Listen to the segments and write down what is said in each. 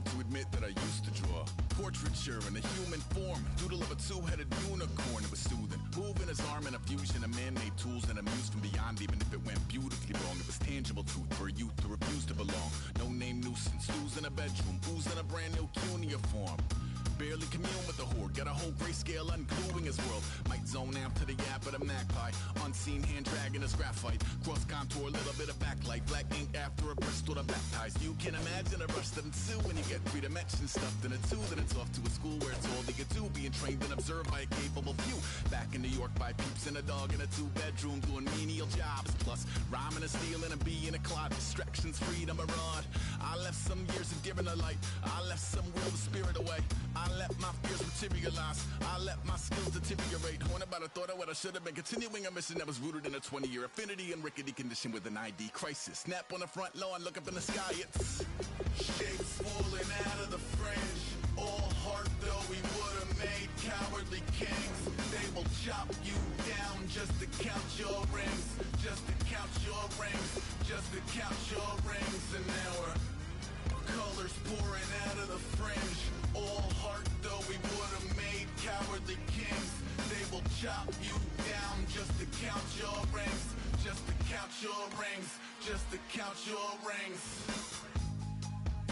Hard to admit that I used to draw portraiture in a human form, doodle of a two-headed unicorn. It was soothing, moving his arm in a fusion of man-made tools and a muse from beyond. Even if it went beautifully wrong, it was tangible truth for a youth who refused to belong. No name nuisance, who's in a bedroom, who's in a brand new cuneiform. Barely commune with the horde, got a whole grayscale ungluing his world. Might zone out to the yap of the magpie, unseen hand dragging his graphite. Cross contour, little bit of backlight, black ink after a Bristol to baptize. You can imagine a rush that ensue when you get three dimensions stuffed in a two. Then it's off to a school where it's all they get to, being trained and observed by a capable few. Back in New York by peeps and a dog in a two-bedroom doing menial jobs. Plus rhyming and stealing and being a clod, distractions, freedom, a rod. I left some years of giving a light, I left some world of spirit away. I let my fears materialize, I let my skills deteriorate. Horn about a thought of what I should have been, continuing a mission that was rooted in a 20-year affinity and rickety condition with an ID crisis. Snap on the front lawn, look up in the sky, it's shapes falling out of the fringe. All heart though we would have made cowardly kings. They will chop you down just to count your rings, just to count your rings, just to count your rings. And now we're colors pouring out of the fringe. All heart though we would have made cowardly kings. They will chop you down just to count your rings, just to count your rings, just to count your rings.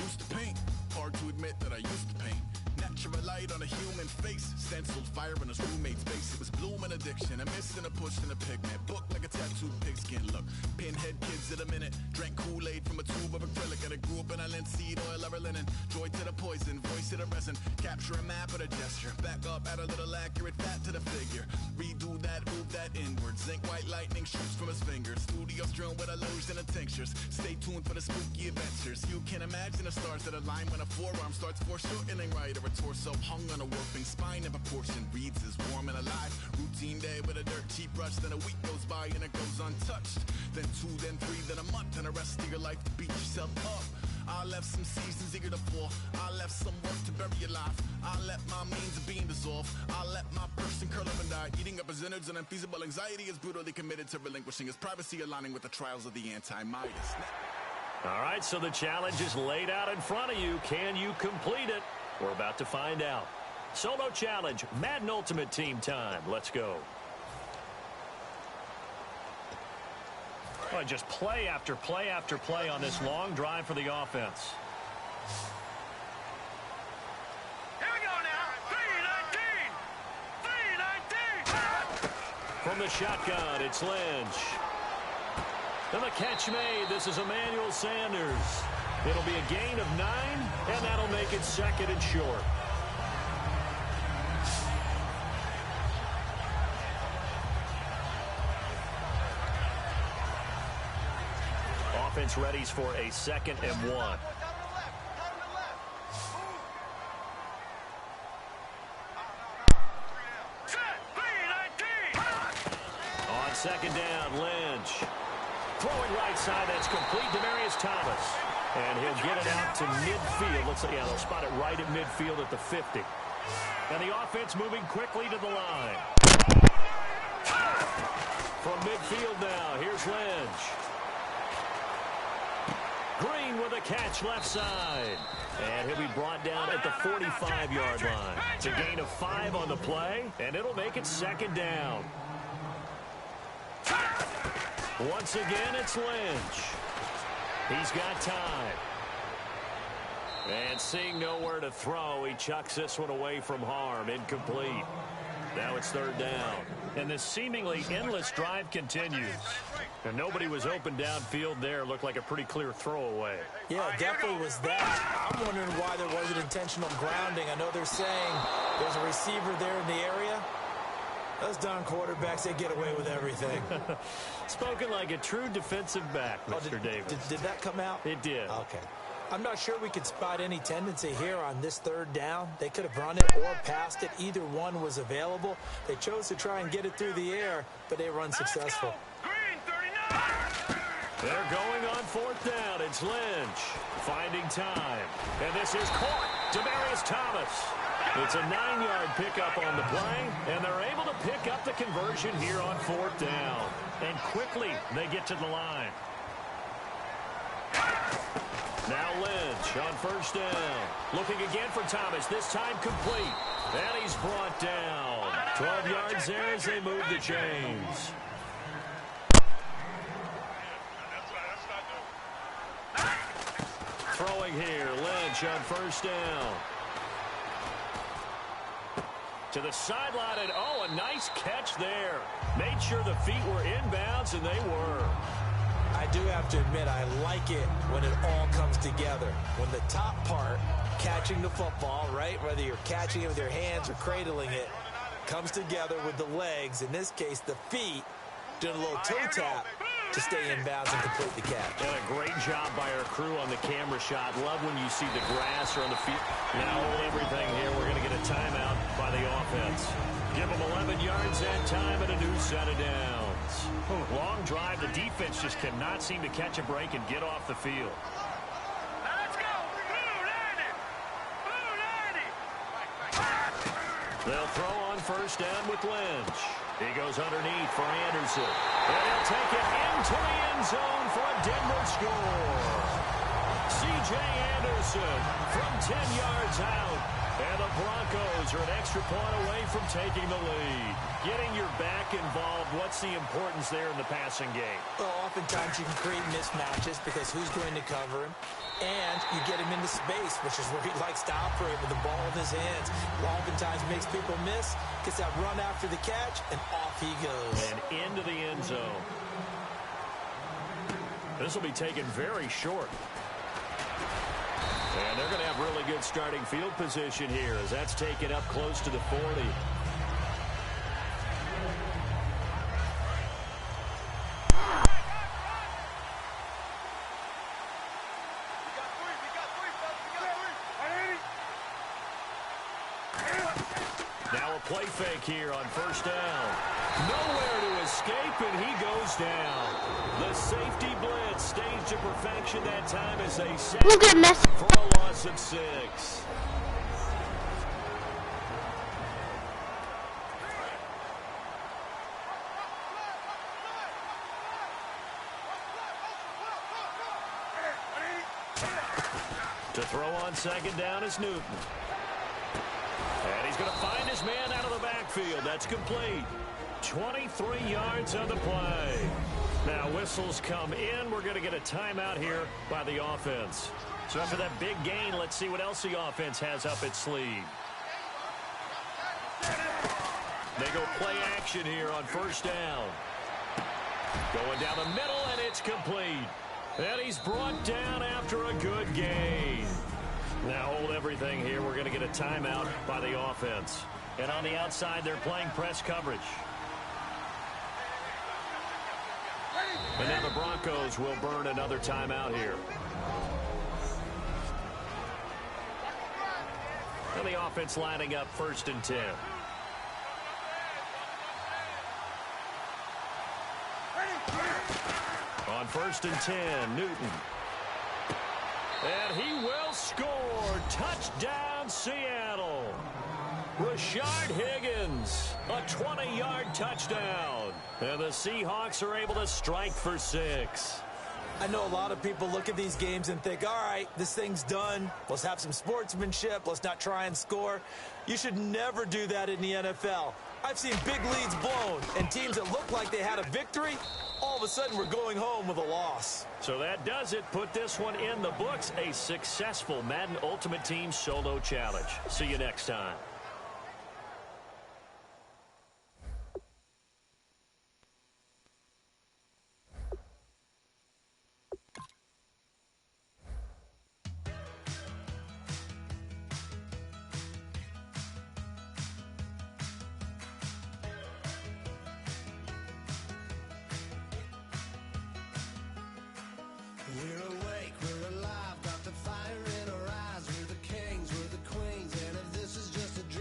Used to paint, hard to admit that I used to paint. Natural light on a human face, stenciled fire in his roommate's face. It was blooming addiction, a miss and a push and a pigment. Book like a tattooed pigskin look. Pinhead kids in a minute, drank Kool-Aid from a tube of acrylic. And I grew up in a linseed oil ever linen. Joy to the poison, voice to the resin. Capture a map of a gesture, back up, add a little accurate fat to the figure. Redo that, move that inward. Zinc white lightning shoots from his fingers. Studio strewn with illusion and tinctures. Stay tuned for the spooky adventures. You can imagine the stars that align when a forearm starts foreshortening right, or a torso hung on a warping spine in proportion. Reads as warm and alive. Routine day with a dirt cheap brush. Then a week goes by and it goes untouched. Then 2, then 3, then a month, and the rest of your life to beat yourself up. I left some seasons eager to fall. I left some work to bury your life. I let my means of being dissolved. I let my person curl up and die. Eating up his innards and unfeasible anxiety is brutally committed to relinquishing his privacy, aligning with the trials of the anti-Midas. All right, so the challenge is laid out in front of you. Can you complete it? We're about to find out. Solo challenge, Madden Ultimate Team time. Let's go. Oh, just play after play after play on this long drive for the offense. Here we go now. 3-19. 3-19. From the shotgun, it's Lynch. And the catch made. This is Emmanuel Sanders. It'll be a gain of 9, and that'll make it 2nd and short. Offense readies for a 2nd and 1. On 2nd down, Lynch. Throwing right side, that's complete. Demaryius Thomas. And he'll get it out to midfield. Looks like, yeah, they'll spot it right at midfield at the 50. And the offense moving quickly to the line. From midfield now, here's Lynch. Green with a catch left side. And he'll be brought down at the 45-yard line. It's a gain of 5 on the play, and it'll make it 2nd down. Once again, it's Lynch. He's got time. And seeing nowhere to throw, he chucks this one away from harm. Incomplete. Now it's 3rd down. And this seemingly endless drive continues. And nobody was open downfield there. Looked like a pretty clear throwaway. Yeah, definitely was that. I'm wondering why there wasn't intentional grounding. I know they're saying there's a receiver there in the area. Those darn quarterbacks, they get away with everything. Spoken like a true defensive back, Mr. Davis. Did that come out? It did. Okay. I'm not sure we could spot any tendency here on this 3rd down. They could have run it or passed it. Either one was available. They chose to try and get it through the air, but they were unsuccessful. Green 39. They're going on 4th down. It's Lynch finding time. And this is caught. Demaryius Thomas. It's a 9-yard pickup on the play, and they're able to pick up the conversion here on 4th down. And quickly, they get to the line. Now Lynch. Lynch on first down. Looking again for Thomas, this time complete. And he's brought down. 12 yards there as they move the chains. Throwing here, Lynch on first down. To the sideline, and a nice catch there. Made sure the feet were inbounds, and they were. I do have to admit, I like it when it all comes together. When the top part, catching the football, right, whether you're catching it with your hands or cradling it, comes together with the legs, in this case the feet, doing a little toe tap to stay in bounds and complete the catch. And a great job by our crew on the camera shot. Love when you see the grass or on the field. Now hold everything here. We're going to get a timeout by the offense. Give them 11 yards that time and a new set of downs. Long drive. The defense just cannot seem to catch a break and get off the field. Let's go. Blue 90. Blue 90. They'll throw on first down with Lynch. He goes underneath for Anderson. And he'll take it into the end zone for a Denver score. C.J. Anderson from 10 yards out. And the Broncos are an extra point away from taking the lead. Getting your back involved, what's the importance there in the passing game? Well, oftentimes you can create mismatches because who's going to cover him? And you get him into space, which is where he likes to operate with the ball in his hands. Oftentimes makes people miss, gets that run after the catch, and off he goes. And into the end zone. This will be taken very short. And they're going to have really good starting field position here as that's taken up close to the 40. Now a play fake here on first down. Nowhere to escape, and he goes down. The safety blitz staged to perfection that time as they set for a loss of 6. To throw on second down is Newton. And he's going to find his man out of the backfield. That's complete. 23 yards on the play. Now whistles come in. We're going to get a timeout here by the offense. So after that big gain, let's see what else the offense has up its sleeve. They go play action here on first down. Going down the middle, and it's complete. And he's brought down after a good gain. Now hold everything here. We're going to get a timeout by the offense. And on the outside, they're playing press coverage. And now the Broncos will burn another timeout here. And the offense lining up first and 10. On first and 10, Newton. And he will score. Touchdown, Seattle. Rashard Higgins, a 20-yard touchdown. And the Seahawks are able to strike for 6. I know a lot of people look at these games and think, all right, this thing's done. Let's have some sportsmanship. Let's not try and score. You should never do that in the NFL. I've seen big leads blown, and teams that look like they had a victory, all of a sudden we're going home with a loss. So that does it. Put this one in the books. A successful Madden Ultimate Team Solo Challenge. See you next time. We're awake, we're alive, got the fire in our eyes. We're the kings, we're the queens, and if this is just a dream.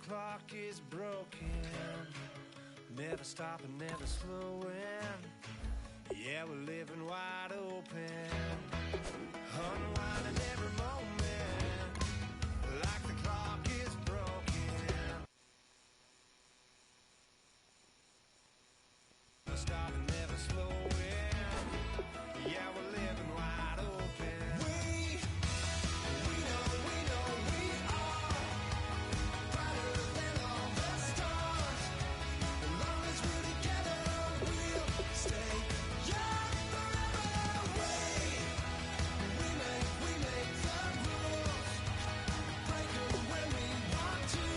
clock is broken, never stopping, never slowing. Yeah, we're living wide open, unwinding every moment, like the clock is broken. Never stopping, never slowing. Yeah, we're living wide open. We know we are brighter than all the stars. As long as we're together, we'll stay young forever. We make the rules, break them when we want to.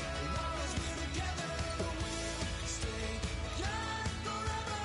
As long as we're together, we'll stay young forever.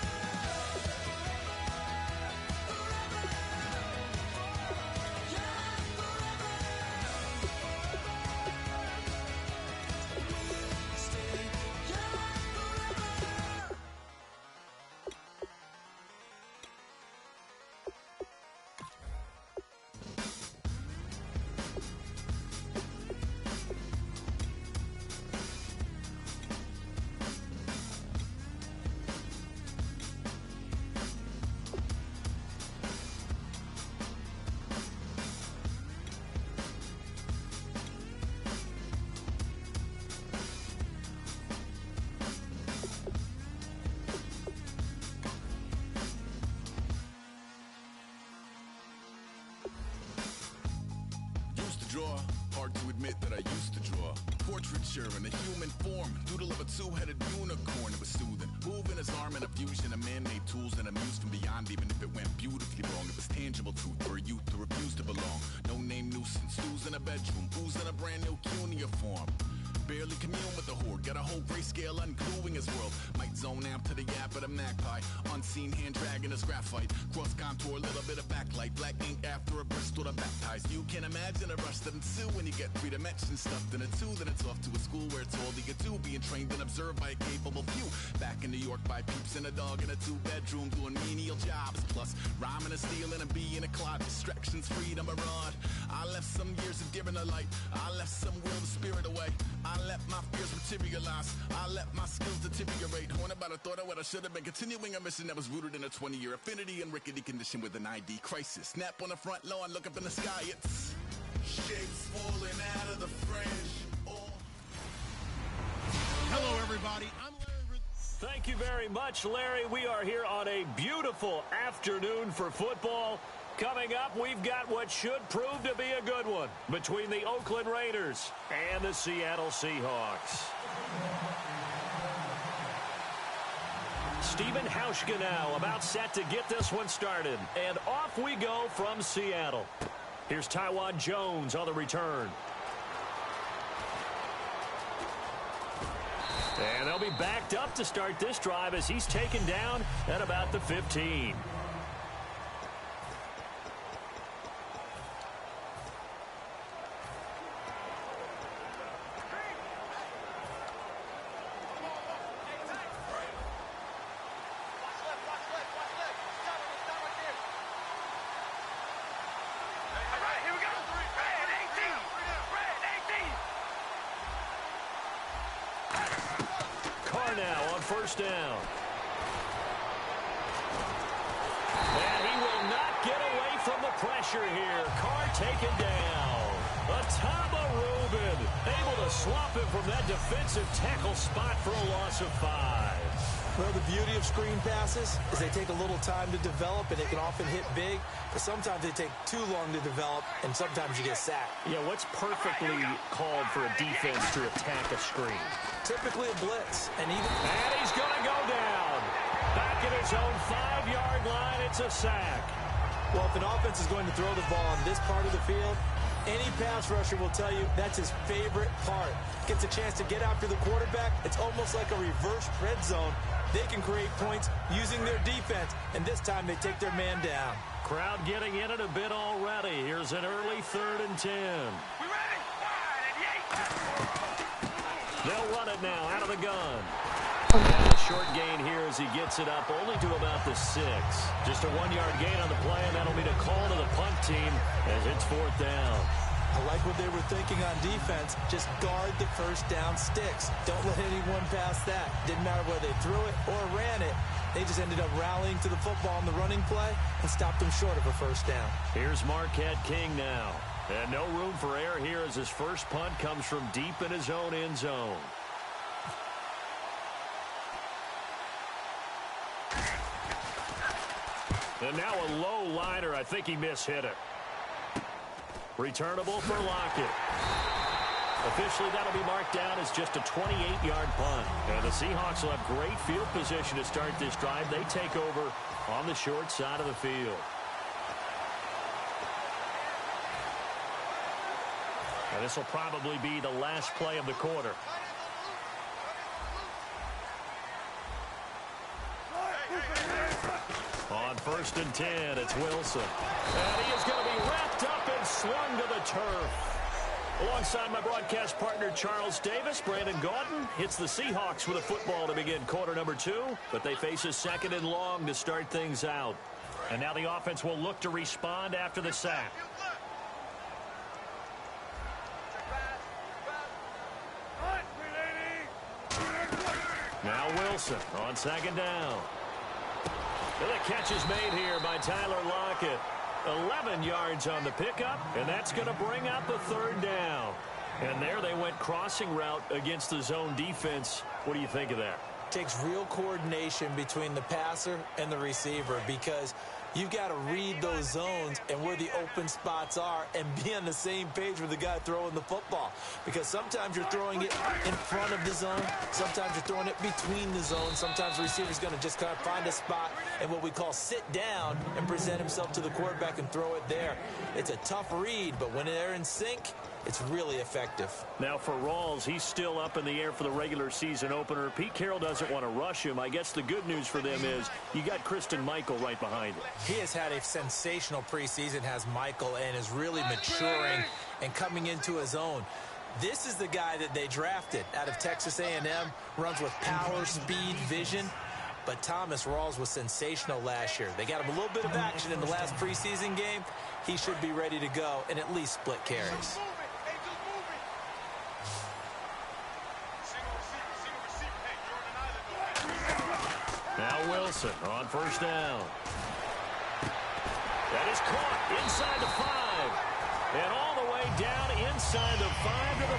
Used to draw, hard to admit that I used to draw. Portraiture in a human form, doodle of a two-headed unicorn. It was soothing, moving his arm in a fusion of man-made tools and amused from beyond. Even if it went beautifully wrong, it was tangible truth for a youth to refuse to belong. No name nuisance, stews in a bedroom, oozing a brand new cuneiform. Barely commune with the horde, got a whole grayscale ungluing his world. Might zone amp to the yap of the magpie, unseen hand dragging his graphite. Cross contour, a little bit of backlight, black ink after a Bristol to baptize. You can imagine a rush that ensue when you get three dimensions stuffed in a two. Then it's off to a school where it's all you get to, being trained and observed by a capable few. Back in New York by peeps and a dog in a two-bedroom doing menial jobs. Plus rhyming and stealing and being a clod, distractions, freedom, a rod. I left some years of giving a light, I left some will the spirit away. I let my fears materialize, I let my skills deteriorate. Horn about a thought of what I should have been, continuing a mission that was rooted in a 20-year affinity and rickety condition with an ID crisis. Snap on the front lawn, look up in the sky, it's shapes falling out of the fringe. Hello, everybody. I'm Larry. Thank you very much, Larry. We are here on a beautiful afternoon for football. Coming up, we've got what should prove to be a good one between the Oakland Raiders and the Seattle Seahawks. Stephen Hauschka now about set to get this one started. And off we go from Seattle. Here's Taiwan Jones on the return. And they'll be backed up to start this drive as he's taken down at about the 15. First down. And he will not get away from the pressure here. Carr taken down. Atama Rubin able to swap him from that defensive tackle spot for a loss of 5. Well, the beauty of screen passes is they take a little time to develop, and they can often hit big, but sometimes they take too long to develop, and sometimes you get sacked. Yeah, what's perfectly called for a defense to attack a screen? Typically a blitz. And he's going to go down. Back at his own 5-yard line, it's a sack. Well, if an offense is going to throw the ball on this part of the field, any pass rusher will tell you that's his favorite part. Gets a chance to get after the quarterback. It's almost like a reverse red zone. They can create points using their defense, and this time they take their man down. Crowd getting in it a bit already. Here's an early 3rd and 10. We ready? Wide and yay. They'll run it now out of the gun. And a short gain here as he gets it up only to about the 6. Just a 1-yard gain on the play, and that'll be a call to the punt team as it's 4th down. I like what they were thinking on defense. Just guard the first down sticks. Don't let anyone pass that. Didn't matter whether they threw it or ran it. They just ended up rallying to the football on the running play and stopped them short of a first down. Here's Marquette King now. And no room for error here as his first punt comes from deep in his own end zone. And now a low liner. I think he mishit it. Returnable for Lockett. Officially, that'll be marked down as just a 28-yard punt. And the Seahawks will have great field position to start this drive. They take over on the short side of the field. And this will probably be the last play of the quarter. On 1st and 10, it's Wilson. And he is going to be wrapped up and slung to the turf. Alongside my broadcast partner, Charles Davis, Brandon Gaudin hits the Seahawks with a football to begin quarter number 2, but they face a 2nd and long to start things out. And now the offense will look to respond after the sack. Now Wilson on 2nd down. And the catch is made here by Tyler Lockett. 11 yards on the pickup, and that's going to bring up the 3rd down. And there they went crossing route against the zone defense. What do you think of that? Takes real coordination between the passer and the receiver because you've got to read those zones and where the open spots are and be on the same page with the guy throwing the football. Because sometimes you're throwing it in front of the zone. Sometimes you're throwing it between the zones. Sometimes the receiver's going to just kind of find a spot and what we call sit down and present himself to the quarterback and throw it there. It's a tough read, but when they're in sync, it's really effective. Now for Rawls, he's still up in the air for the regular season opener. Pete Carroll doesn't want to rush him. I guess the good news for them is you got Kristen Michael right behind him. He has had a sensational preseason, has Michael, and is really maturing and coming into his own. This is the guy that they drafted out of Texas A&M, runs with power, speed, vision. But Thomas Rawls was sensational last year. They got him a little bit of action in the last preseason game. He should be ready to go and at least split carries. Now Wilson on 1st down. That is caught inside the 5. And all the way down inside the 5 to the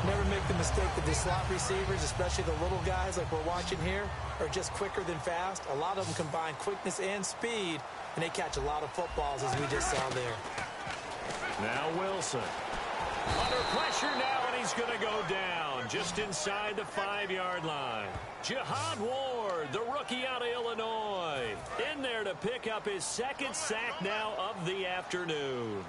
4. Never make the mistake that the slot receivers, especially the little guys like we're watching here, are just quicker than fast. A lot of them combine quickness and speed, and they catch a lot of footballs, as we just saw there. Now Wilson. Under pressure now, and he's going to go down just inside the 5-yard line. Jihad Ward, the rookie out of Illinois, in there to pick up his 2nd sack now of the afternoon.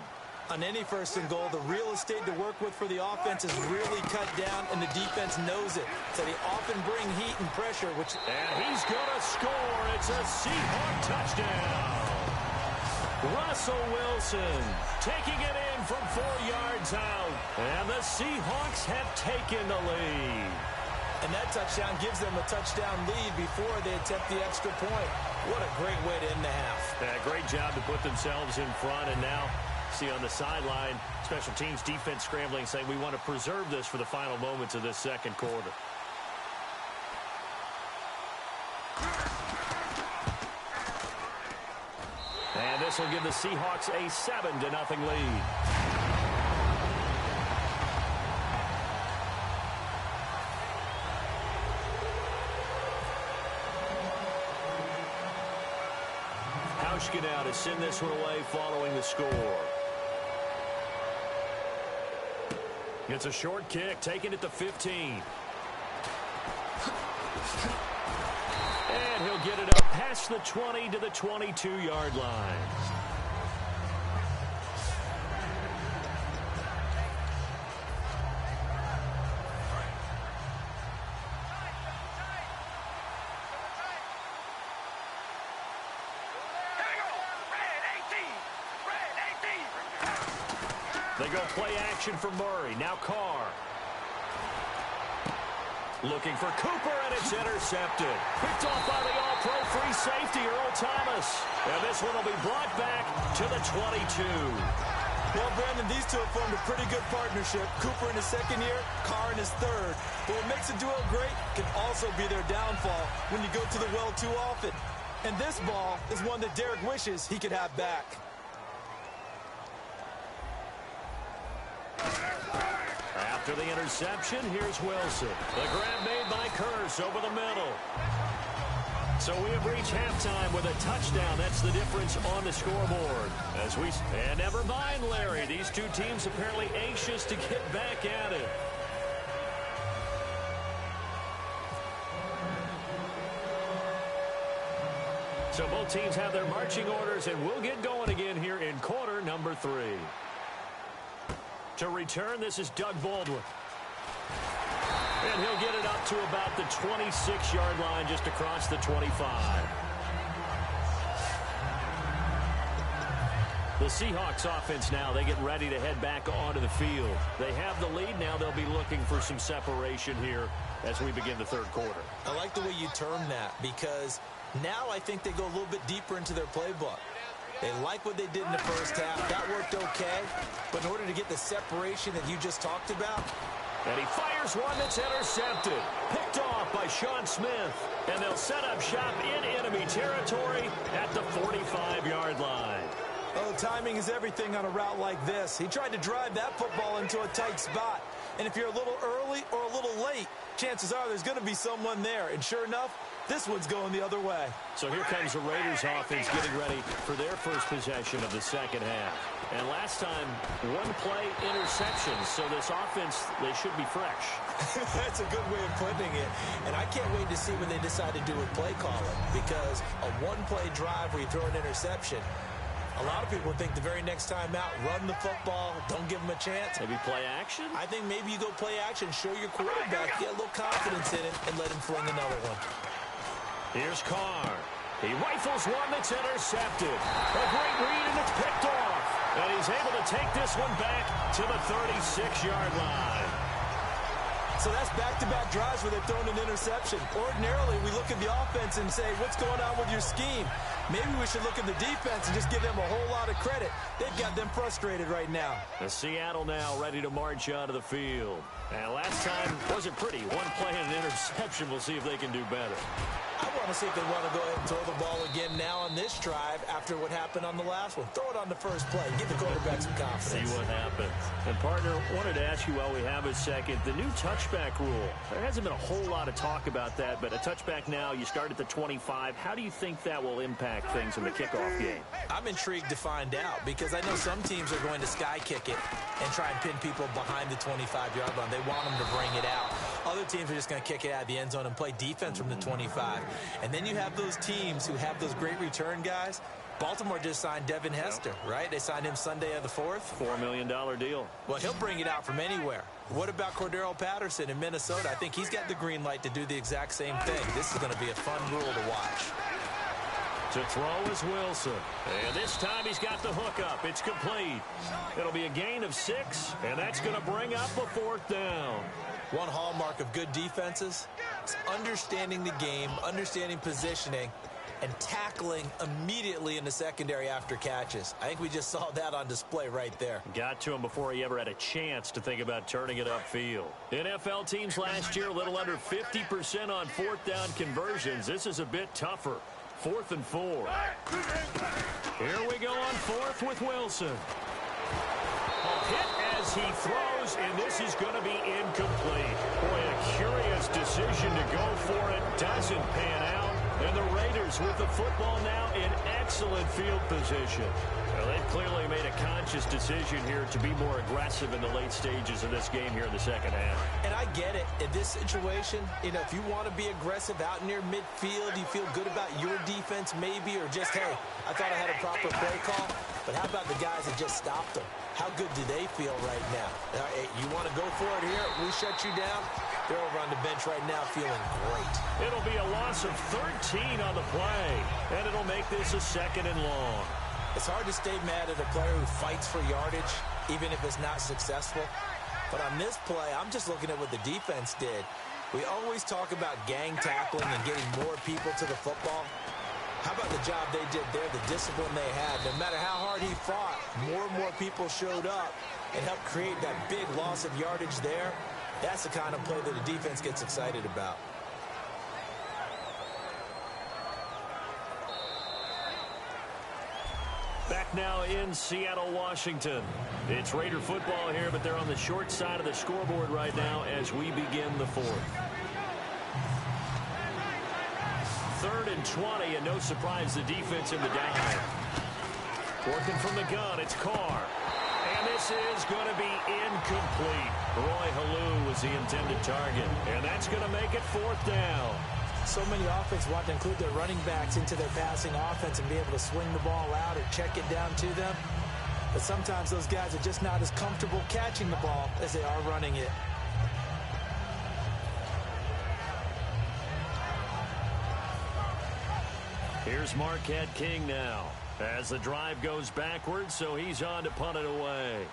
On any 1st and goal, the real estate to work with for the offense is really cut down, and the defense knows it. So they often bring heat and pressure, which... And he's going to score. It's a Seahawk touchdown. Russell Wilson taking it in from 4 yards out. And the Seahawks have taken the lead. And that touchdown gives them a touchdown lead before they attempt the extra point. What a great way to end the half. Yeah, great job to put themselves in front. And now, see on the sideline, special teams defense scrambling, saying we want to preserve this for the final moments of this 2nd quarter. And this will give the Seahawks a 7-0 lead. Hauschka now to send this one away following the score. It's a short kick, taking it to 15. And he'll get it up past the 20 to the 22-yard line. They go play action for Murray. Now Carr. Looking for Cooper, and it's intercepted. Picked off by the all-pro free safety, Earl Thomas. And this one will be brought back to the 22. Well, Brandon, these two have formed a pretty good partnership. Cooper in his second year, Carr in his third. But what makes a duo great can also be their downfall when you go to the well too often. And this ball is one that Derek wishes he could have back. After the interception, here's Wilson. The grab made by Kearse over the middle. So we have reached halftime with a touchdown. That's the difference on the scoreboard. And never mind, Larry. These two teams apparently anxious to get back at it. So both teams have their marching orders, and we'll get going again here in quarter number 3. To return, this is Doug Baldwin. And he'll get it up to about the 26-yard line, just across the 25. The Seahawks offense now, they get ready to head back onto the field. They have the lead. Now they'll be looking for some separation here as we begin the third quarter. I like the way you term that, because now I think they go a little bit deeper into their playbook. They like what they did in the first half. That worked okay. But in order to get the separation that you just talked about. And he fires one that's intercepted. Picked off by Sean Smith. And they'll set up shop in enemy territory at the 45-yard line. Oh, timing is everything on a route like this. He tried to drive that football into a tight spot. And if you're a little early or a little late, chances are there's going to be someone there. And sure enough, this one's going the other way. So here comes the Raiders offense getting ready for their first possession of the second half. And last time, one-play interceptions. So this offense, they should be fresh. That's a good way of putting it. And I can't wait to see what they decide to do with play calling. Because a one-play drive where you throw an interception, a lot of people think the very next time out, run the football, don't give them a chance. Maybe play action? I think maybe you go play action, show your quarterback, get a little confidence in it, and let him fling another one. Here's Carr. He rifles one that's intercepted. A great read, and it's picked off. And he's able to take this one back to the 36-yard line. So that's back-to-back drives where they've thrown an interception. Ordinarily, we look at the offense and say, what's going on with your scheme? Maybe we should look at the defense and just give them a whole lot of credit. They've got them frustrated right now. The Seattle now ready to march onto the field. And last time wasn't pretty. One play and an interception. We'll see if they can do better. I want to see if they want to go ahead and throw the ball again now on this drive after what happened on the last one. Throw it on the first play. Give the quarterback some confidence. See what happens. And, partner, wanted to ask you while we have a second, the new touchback rule. There hasn't been a whole lot of talk about that, but a touchback now, you start at the 25. How do you think that will impact things in the kickoff game? I'm intrigued to find out because I know some teams are going to sky kick it and try and pin people behind the 25-yard line. They want them to bring it out. Other teams are just going to kick it out of the end zone and play defense from the 25. And then you have those teams who have those great return guys. Baltimore just signed Devin Hester, right? They signed him Sunday of the 4th. $4 million deal. Well, he'll bring it out from anywhere. What about Cordero Patterson in Minnesota? I think he's got the green light to do the exact same thing. This is going to be a fun rule to watch. To throw is Wilson. And this time he's got the hook up. It's complete. It'll be a gain of 6, and that's going to bring up a 4th down. One hallmark of good defenses is understanding the game, understanding positioning, and tackling immediately in the secondary after catches. I think we just saw that on display right there. Got to him before he ever had a chance to think about turning it upfield. NFL teams last year, a little under 50% on 4th down conversions. This is a bit tougher. 4th and 4. Here we go on 4th with Wilson. A hit as he throws, and this is going to be incomplete. Boy, a curious decision to go for it. Doesn't pan out. And the Raiders with the football now in excellent field position. Well, they've clearly made a conscious decision here to be more aggressive in the late stages of this game here in the second half. And I get it. In this situation, you know, if you want to be aggressive out near midfield, you feel good about your defense maybe, or just, hey, I thought I had a proper play call. But how about the guys that just stopped them? How good do they feel right now? Hey, you want to go for it here? We shut you down? They're over on the bench right now feeling great. It'll be a loss of 13 on the play, and it'll make this a 2nd and long. It's hard to stay mad at a player who fights for yardage, even if it's not successful. But on this play, I'm just looking at what the defense did. We always talk about gang tackling and getting more people to the football. How about the job they did there, the discipline they had? No matter how hard he fought, more and more people showed up and helped create that big loss of yardage there. That's the kind of play that the defense gets excited about. Back now in Seattle, Washington. It's Raider football here, but they're on the short side of the scoreboard right now as we begin the fourth. 3rd and 20, and no surprise, the defense in the dive. Working from the gun, it's Carr. And this is going to be incomplete. Roy Halou was the intended target, and that's going to make it 4th down. So many offenses want to include their running backs into their passing offense and be able to swing the ball out or check it down to them. But sometimes those guys are just not as comfortable catching the ball as they are running it. Here's Marquette King now as the drive goes backwards, so he's on to punt it away.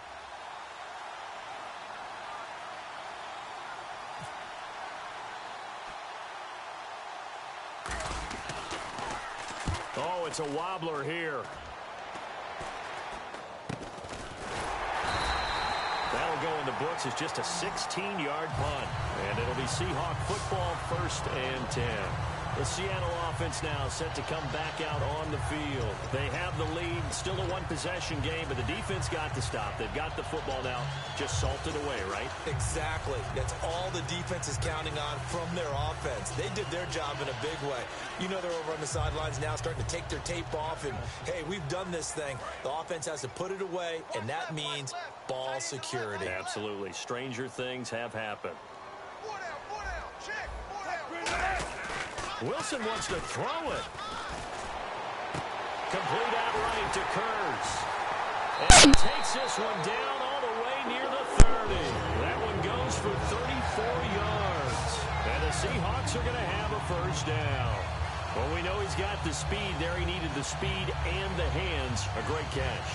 Oh, it's a wobbler here. That'll go in the books as just a 16-yard punt. And it'll be Seahawk football, 1st and 10. The Seattle offense now set to come back out on the field. They have the lead, still a one-possession game, but the defense got to stop. They've got the football now, just salted away, right? Exactly. That's all the defense is counting on from their offense. They did their job in a big way. You know they're over on the sidelines now starting to take their tape off, and, hey, we've done this thing. The offense has to put it away, and that means ball security. Absolutely. Stranger things have happened. Wilson wants to throw it. Complete outright to Kurz. And he takes this one down all the way near the 30. That one goes for 34 yards. And the Seahawks are going to have a 1st down. Well, we know he's got the speed there. He needed the speed and the hands. A great catch.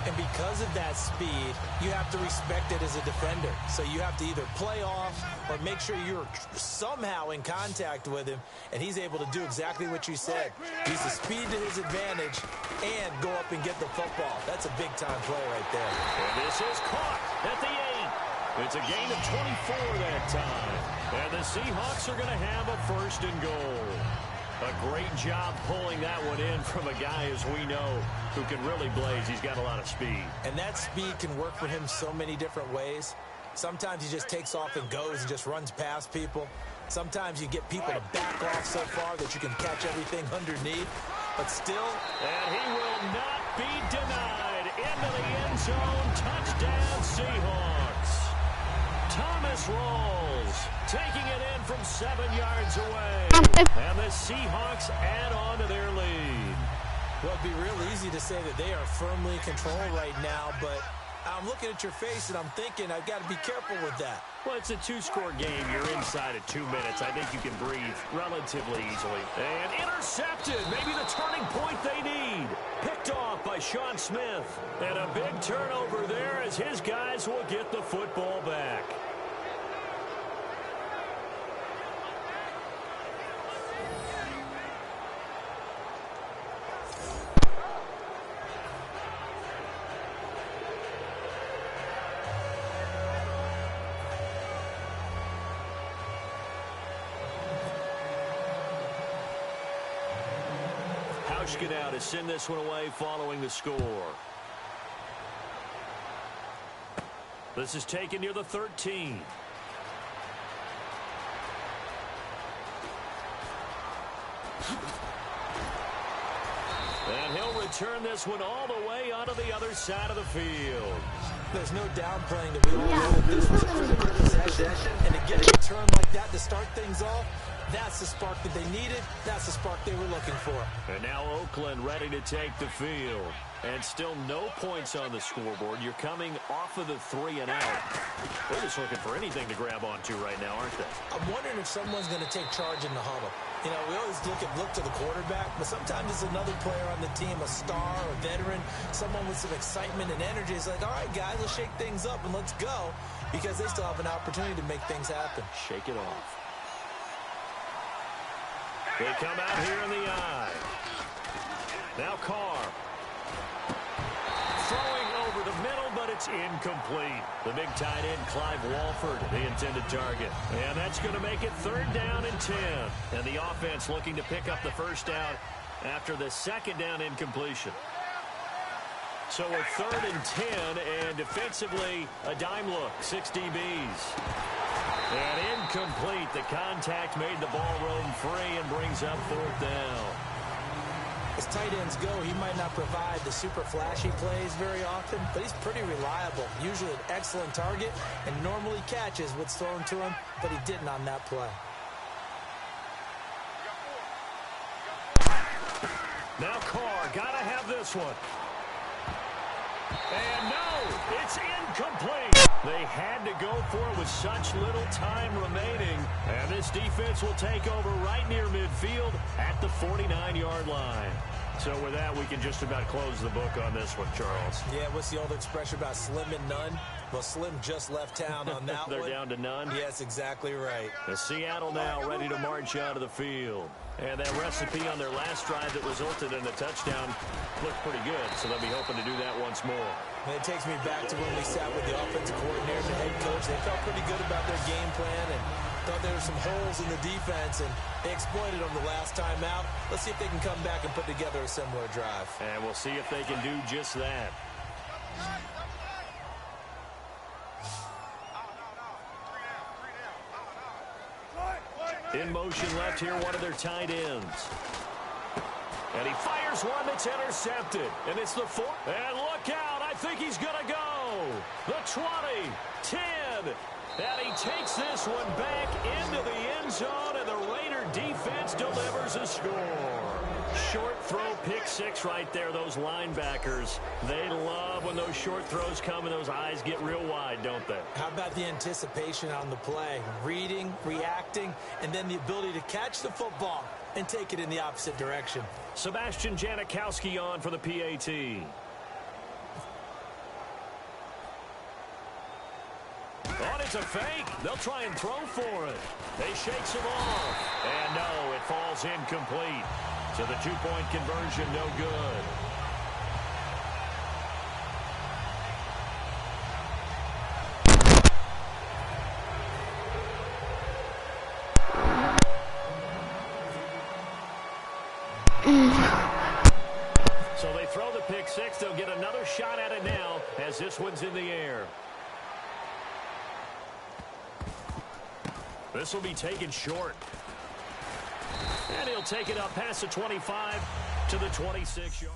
And because of that speed, you have to respect it as a defender. So you have to either play off or make sure you're somehow in contact with him, and he's able to do exactly what you said. Use the speed to his advantage and go up and get the football. That's a big-time play right there. And this is caught at the 8. It's a gain of 24 that time. And the Seahawks are going to have a 1st and goal. A great job pulling that one in from a guy, as we know, who can really blaze. He's got a lot of speed. And that speed can work for him so many different ways. Sometimes he just takes off and goes and just runs past people. Sometimes you get people to back off so far that you can catch everything underneath. But still... And he will not be denied. Into the end zone. Touchdown, Seahawks. Thomas rolls, taking it in from 7 yards away. And the Seahawks add on to their lead. Well, it'd be real easy to say that they are firmly in control right now, but I'm looking at your face and I'm thinking I've got to be careful with that. Well, it's a 2-score game. You're inside at 2 minutes. I think you can breathe relatively easily. And intercepted. Maybe the turning point they need. Picked off by Sean Smith. And a big turnover there as his guys will get the football back. Get out to send this one away following the score. This is taken near the 13. And he'll return this one all the way onto the other side of the field. There's no downplaying that we all know that this was a critical possession. And to get a return like that to start things off, that's the spark that they needed. That's the spark they were looking for. And now Oakland ready to take the field. And still no points on the scoreboard. You're coming off of the 3 and out. They're just looking for anything to grab onto right now, aren't they? I'm wondering if someone's going to take charge in the huddle. You know, we always look to the quarterback, but sometimes it's another player on the team, a star, a veteran, someone with some excitement and energy. It's like, all right, guys, let's shake things up and let's go, because they still have an opportunity to make things happen. Shake it off. They come out here in the eye. Now Carr. Throwing over the middle, but it's incomplete. The big tight end, Clive Walford, the intended target. And that's going to make it 3rd down and 10. And the offense looking to pick up the first down after the 2nd down incompletion. So a 3rd and 10, and defensively, a dime look, 6 DBs. And incomplete. The contact made the ball roam free and brings up 4th down. As tight ends go, he might not provide the super flashy plays very often, but he's pretty reliable. Usually an excellent target, and normally catches what's thrown to him, but he didn't on that play. Now Carr, gotta have this one. And no, it's incomplete. They had to go for it with such little time remaining. And this defense will take over right near midfield at the 49-yard line. So with that, we can just about close the book on this one, Charles. Yeah, what's the old expression about slim and none? Well, Slim just left town on that They're one. down to none? Yes, exactly right. The Seattle now ready to march out of the field. And that recipe on their last drive that resulted in a touchdown looked pretty good, so they'll be hoping to do that once more. And it takes me back to when we sat with the offensive coordinator and the head coach. They felt pretty good about their game plan and thought there were some holes in the defense, and they exploited them the last time out. Let's see if they can come back and put together a similar drive. And we'll see if they can do just that. In motion left here, one of their tight ends. And he fires one that's intercepted. And it's the 4. And look out, I think he's going to go. The 20, 10. And he takes this one back into the end zone, and the Raider defense delivers a score. Short throw, pick 6 right there. Those linebackers, they love when those short throws come and those eyes get real wide, don't they? How about the anticipation on the play? Reading, reacting, and then the ability to catch the football and take it in the opposite direction. Sebastian Janikowski on for the PAT. Oh, it's a fake. They'll try and throw for it. They shakes him off. And no, it falls incomplete. So the 2-point conversion, no good. So they throw the pick 6. They'll get another shot at it now as this one's in the air. This will be taken short. And he'll take it up past the 25 to the 26-yard.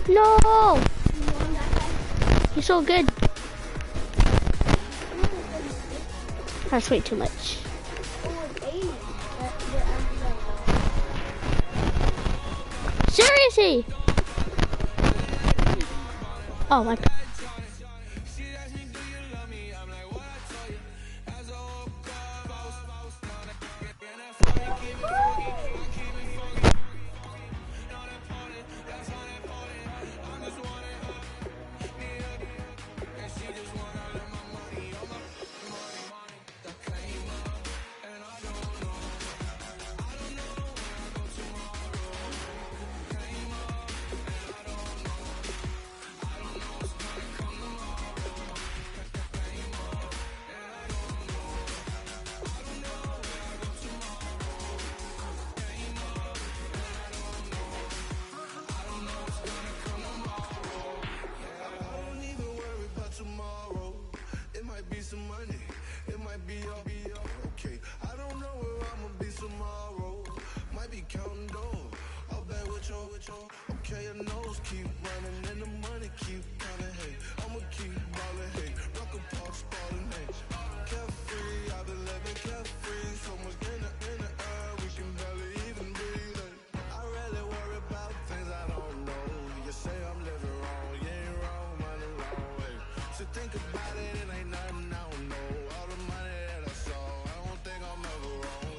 No! He's so good. That's way too much. Seriously? Oh my. Okay, I don't know where I'ma be tomorrow. Might be counting doors. I'll bet with you. Okay, your nose keep running and the money keep coming. Hey, I'ma keep ballin'. Hey, rock a park spallin'. Hey, carefree, I've been living carefree. So much in the air, we can barely even breathe. Hey, I really worry about things I don't know. You say I'm living wrong, you ain't wrong, man, alone. Hey, so think about it, it ain't nothing I don't know. All the money that I saw, I don't think I'm ever wrong.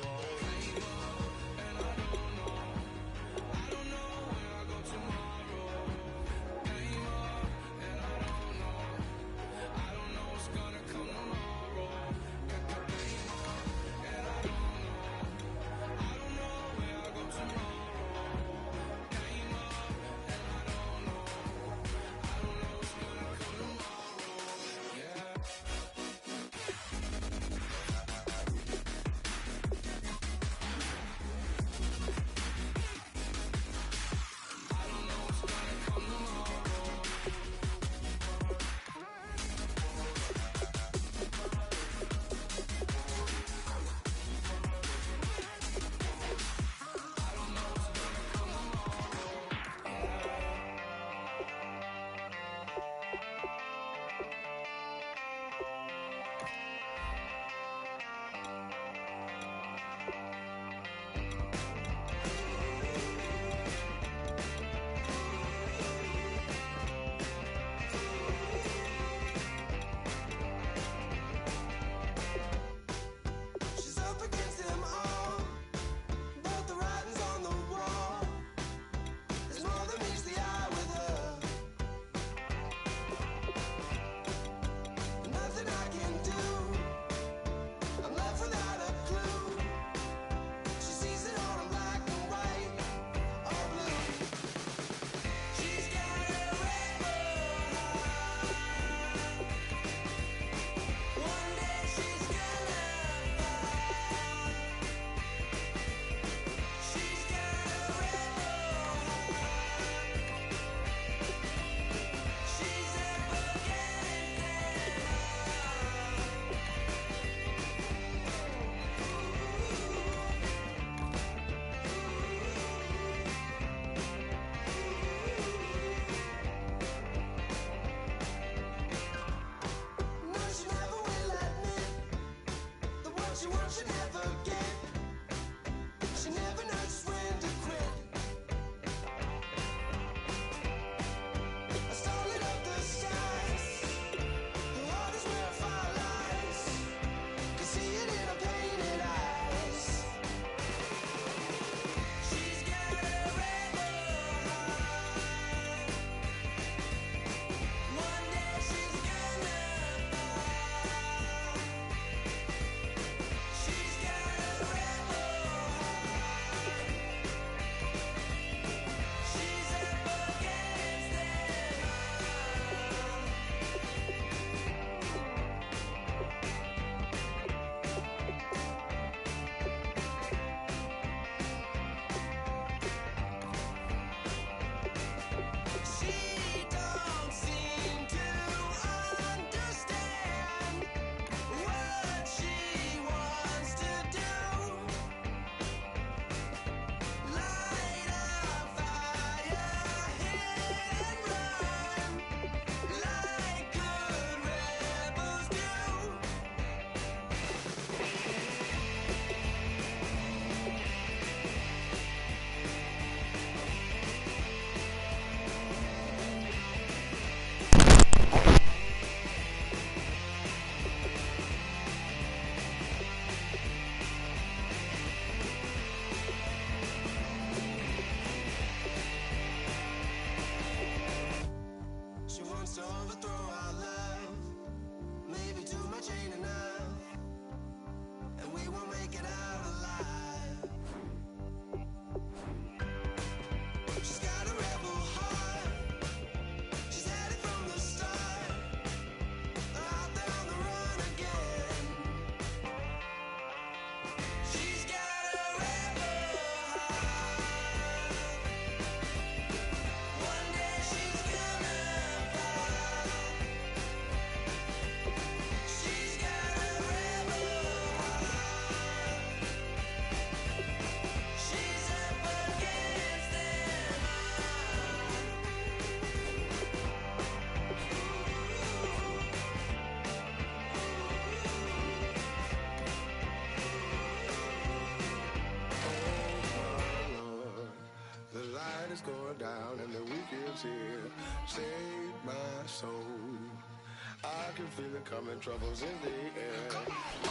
I can feel it coming, troubles in the air. Oh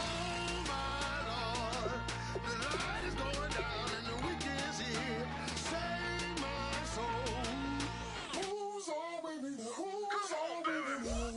my Lord, the light is going down and the weekend's here. Save my soul. Who's on with me now? Who's on with me now?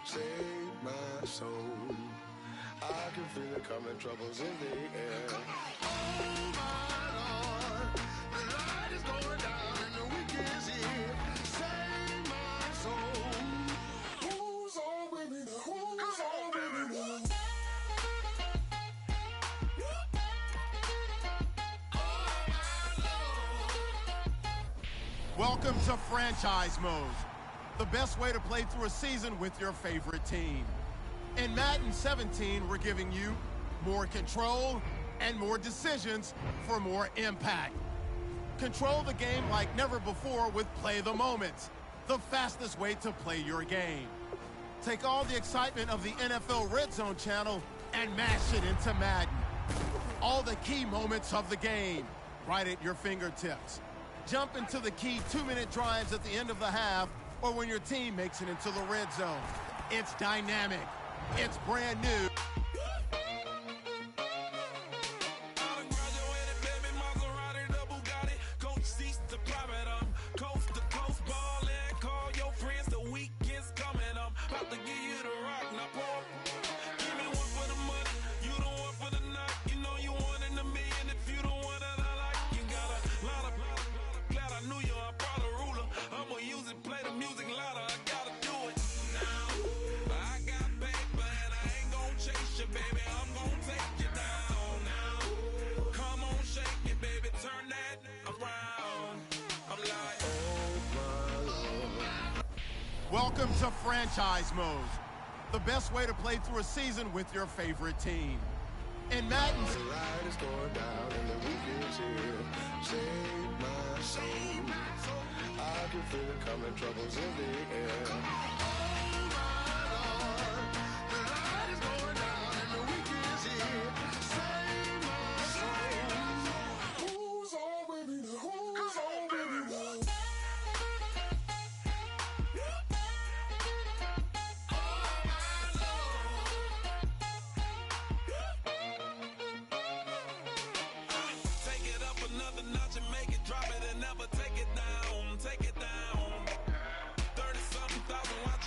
Save my soul. I can feel it coming, troubles in the air. Oh my Lord, the light is going down and the weekend's here. Save my soul. Who's on with me now? Who's on with me now? Welcome to Franchise Mode, the best way to play through a season with your favorite team. In Madden 17, we're giving you more control and more decisions for more impact. Control the game like never before with Play the Moments, the fastest way to play your game. Take all the excitement of the NFL Red Zone channel and mash it into Madden. All the key moments of the game, right at your fingertips. Jump into the key 2-minute drives at the end of the half or when your team makes it into the red zone. It's dynamic. It's brand new. Welcome to Franchise Mode, the best way to play through a season with your favorite team. In Madden, the light is going down and the weekend's here. Save my soul. I can feel it coming, troubles in the air. Oh my Lord, the light is going down and the weekend's here. Save my soul. Who's on with me now? Who's on with me now? Drop it and never take it down, take it down. 30-something thousand watts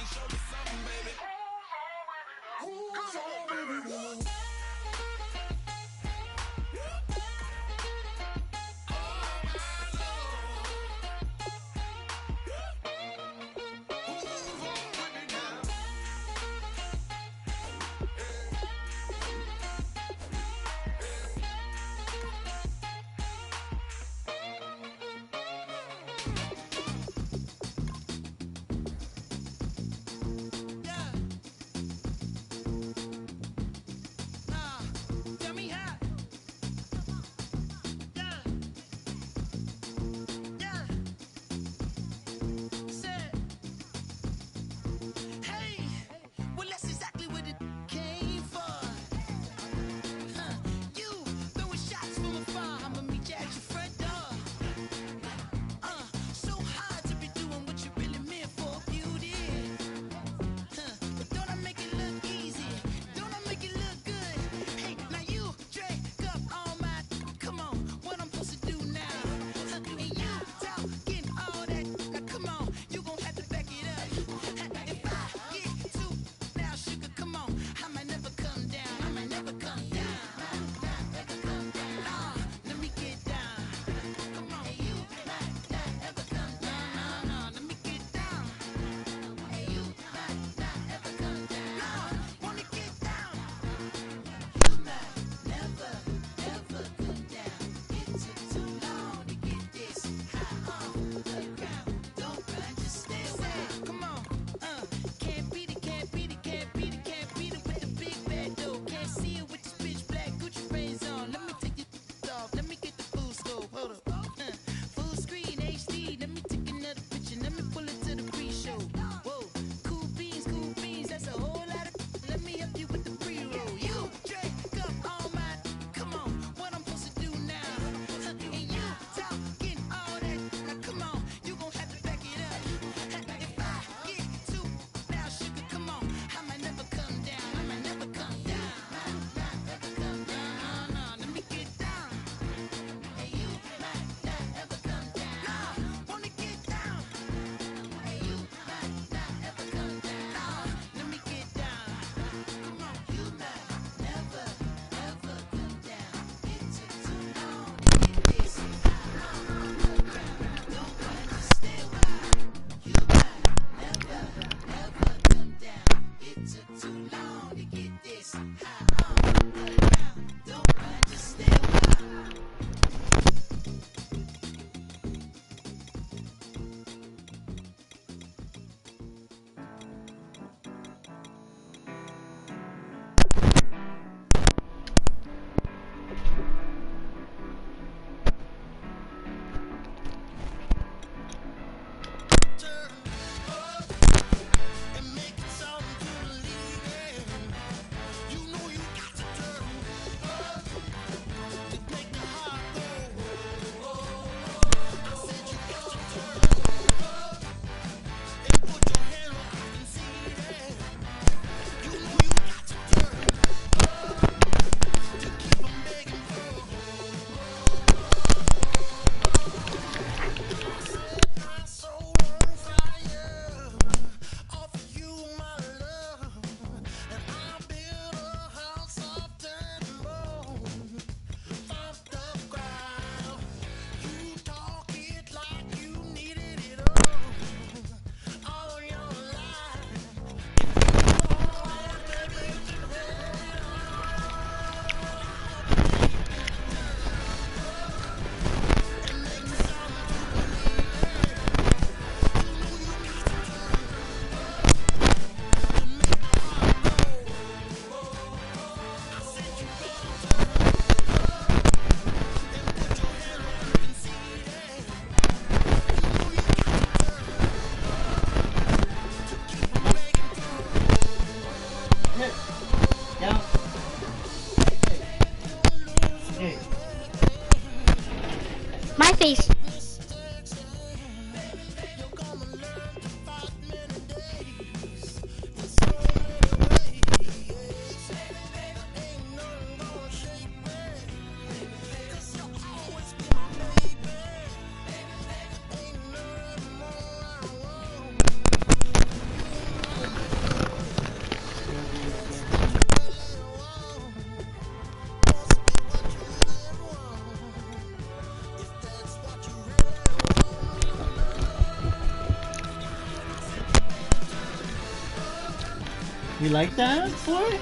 You like that, boy?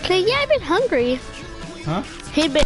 Okay, yeah, I've been hungry. Huh? He'd been.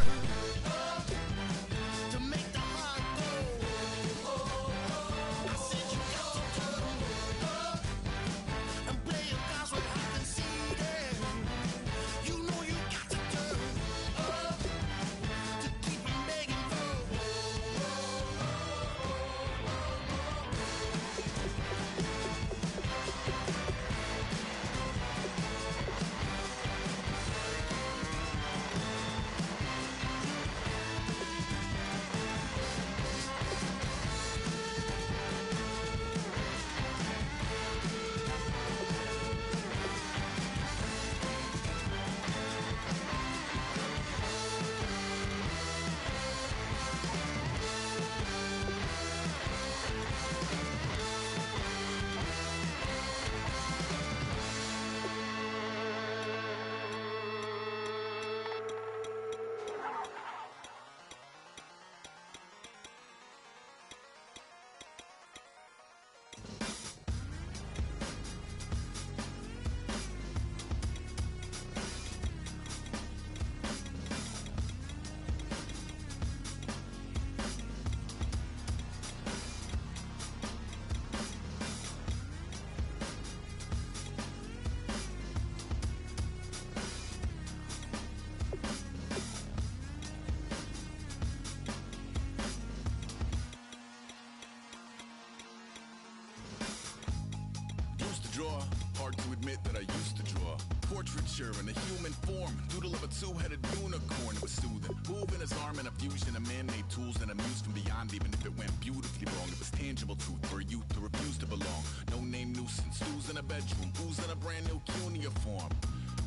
Draw, hard to admit that I used to draw. Portraiture in a human form, doodle of a two-headed unicorn. It was soothing, moving his arm in a fusion of man-made tools and a muse from beyond. Even if it went beautifully wrong, it was tangible truth for a youth to refuse to belong. No name nuisance, who's in a bedroom, who's in a brand new cuneiform.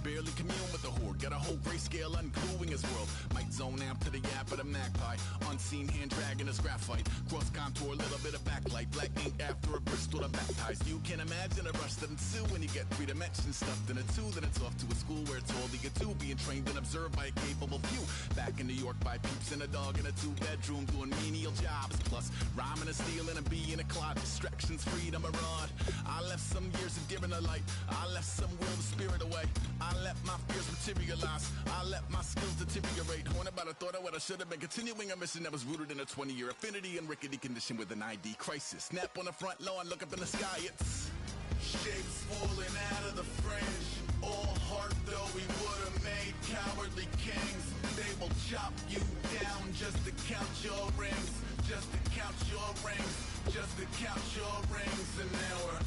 Barely commune with the horde, got a whole grayscale ungluing his world. Might zone out to the yap of the magpie, unseen hand dragging his graphite. Cross contour, little bit of backlight, black ink after a Bristol to baptize. You can imagine a rush that ensue when you get 3 dimensions stuffed in a 2. Then it's off to a school where it's all you get to, being trained and observed by a capable few. Back in New York by peeps and a dog in a 2-bedroom doing menial jobs. Plus, rhyming and stealing and being a clot, distractions, freedom, a rod. I left some years of giving a light, I left some will the spirit away. I let my fears materialize, I let my skills deteriorate. Horn about a thought of what I should have been, continuing a mission that was rooted in a 20-year affinity and rickety condition with an ID crisis. Snap on the front lawn, look up in the sky, it's shapes falling out of the fringe. All heart though we would have made cowardly kings. They will chop you down just to count your rings, just to count your rings, just to count your rings. And now we're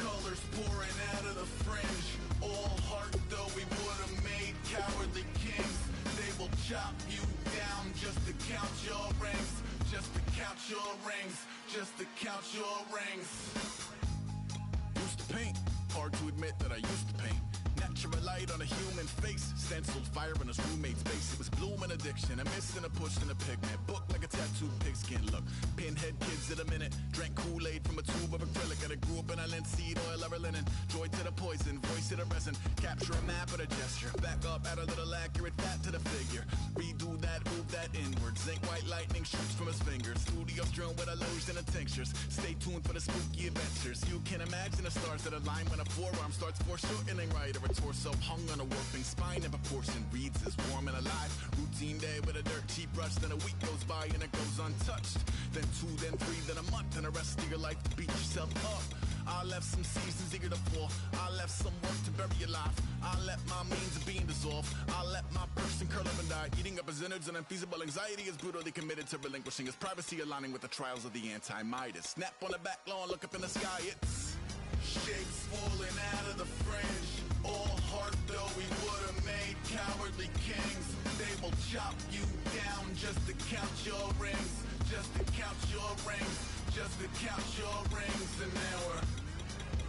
colors pouring out of the fringe. All heart though we would have made cowardly kings. They will chop you down just to count your rings, just to count your rings, just to count your rings. Used to paint, hard to admit that I used to paint. Natural light on a human face, stenciled fire in his roommate's face. It was bloom and addiction, a miss and a push and a pigment. Book like a tattooed pigskin look. Pinhead kids at a minute, drank Kool-Aid from a tube of acrylic. And I grew up in a linseed oil or a linen. Joy to the poison, voice to the resin. Capture a map of a gesture. Back up, add a little accurate fat to the figure. Redo that, move that inward. Zinc white lightning shoots from his fingers. Studio strewn with a lotion and tinctures. Stay tuned for the spooky adventures. You can imagine the stars that align when a forearm starts foreshortening right, or a torso hung on a warping spine in proportion reads as warm and alive. Routine day with a dirt cheap brush, then a week goes by and it goes untouched. Then 2, then 3, then a month, and the rest of your life to beat yourself up. I left some seasons eager to fall, I left some work to bury alive. I let my means of being dissolve, I let my person curl up and die. Eating up his innards and unfeasible anxiety is brutally committed to relinquishing his privacy, aligning with the trials of the anti-Midas. Snap on the back lawn, look up in the sky, it's shapes falling out of the fringe. All heart though we would have made cowardly kings. They will chop you down just to count your rings, just to count your rings, just to count your rings. And now we're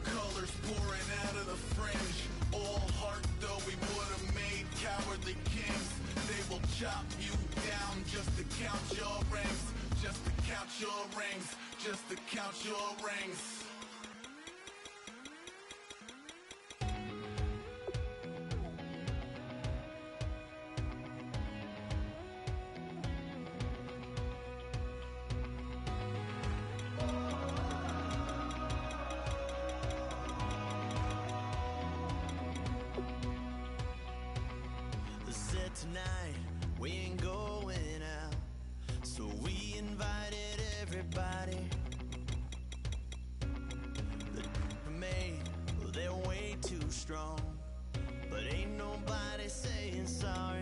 colors pouring out of the fringe. All heart though we would have made cowardly kings. They will chop you down just to count your rings, just to count your rings, just to count your rings. strong, but ain't nobody saying sorry.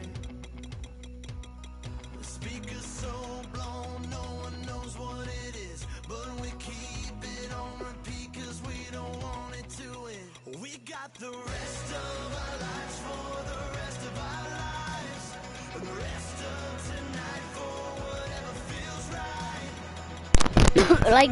The speaker's so blown, no one knows what it is, but we keep it on repeat cause we don't want it to end. We got the rest of our lives for the rest of our lives, and the rest of tonight for whatever feels right. Like,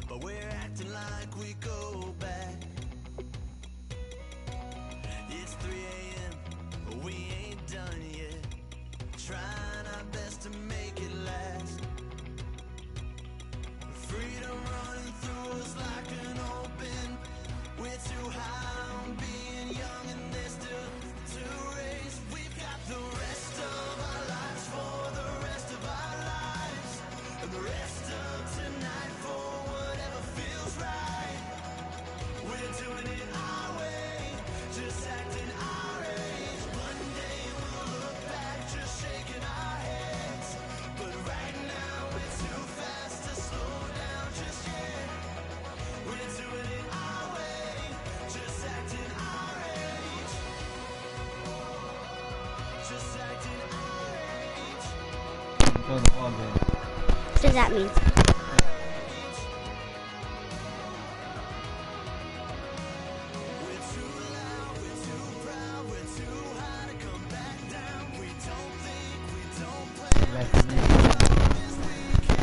But we're acting like we go back. It's 3 a.m., but we ain't done yet. Trying our best to make it last. Freedom running through us like an open. We're too high on being young and there's still to race. We've got the rest of our lives for the rest of our lives, and the rest of tonight for whatever feels right. We're doing it our way, just acting our age. One day we'll look back, just shaking our heads. But right now we're too fast to slow down just yet. We're doing it our way, just acting our age. Just acting our age. what does that mean?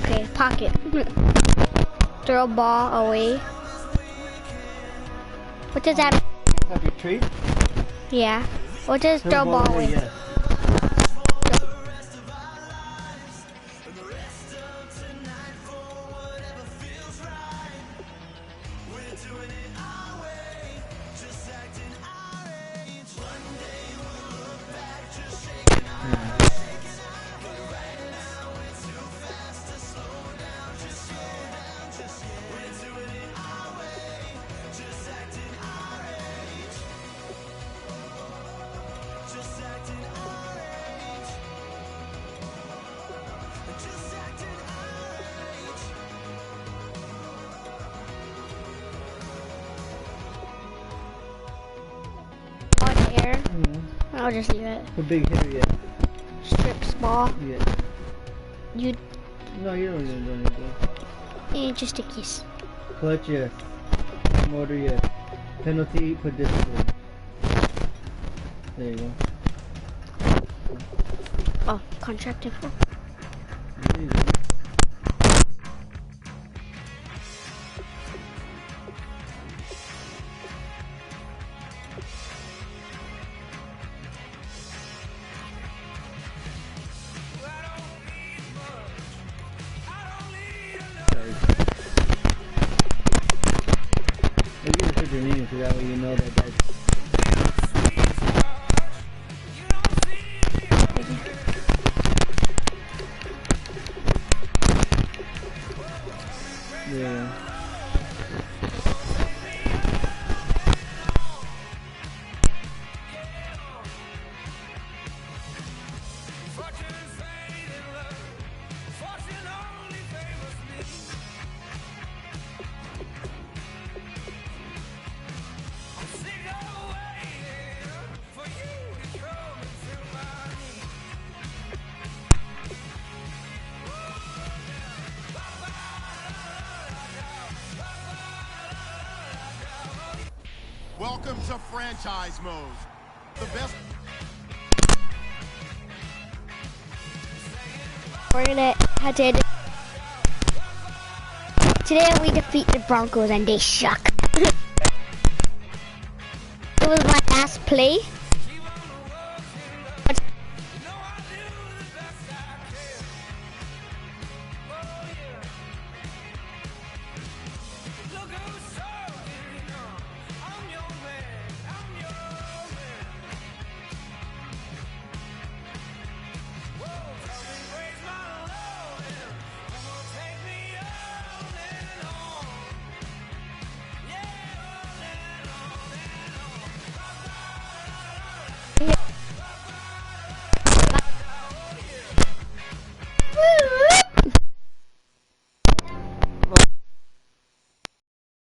Okay, pocket. Throw ball away. What does that mean? Have your treat? Yeah. What does throw ball away? Yes. I'll just leave it. The big hitter, yeah. Strips ball. Yeah. You No, you don't even do anything. and just a kiss. Clutch, yes. Motor, yes. Penalty for discipline. There you go. Oh, contract info. There you go. Maybe you put your name so that way you know that that's... Yeah. Welcome to franchise mode. The best. We're gonna head to. Today we defeat the Broncos and they suck. It was my last play.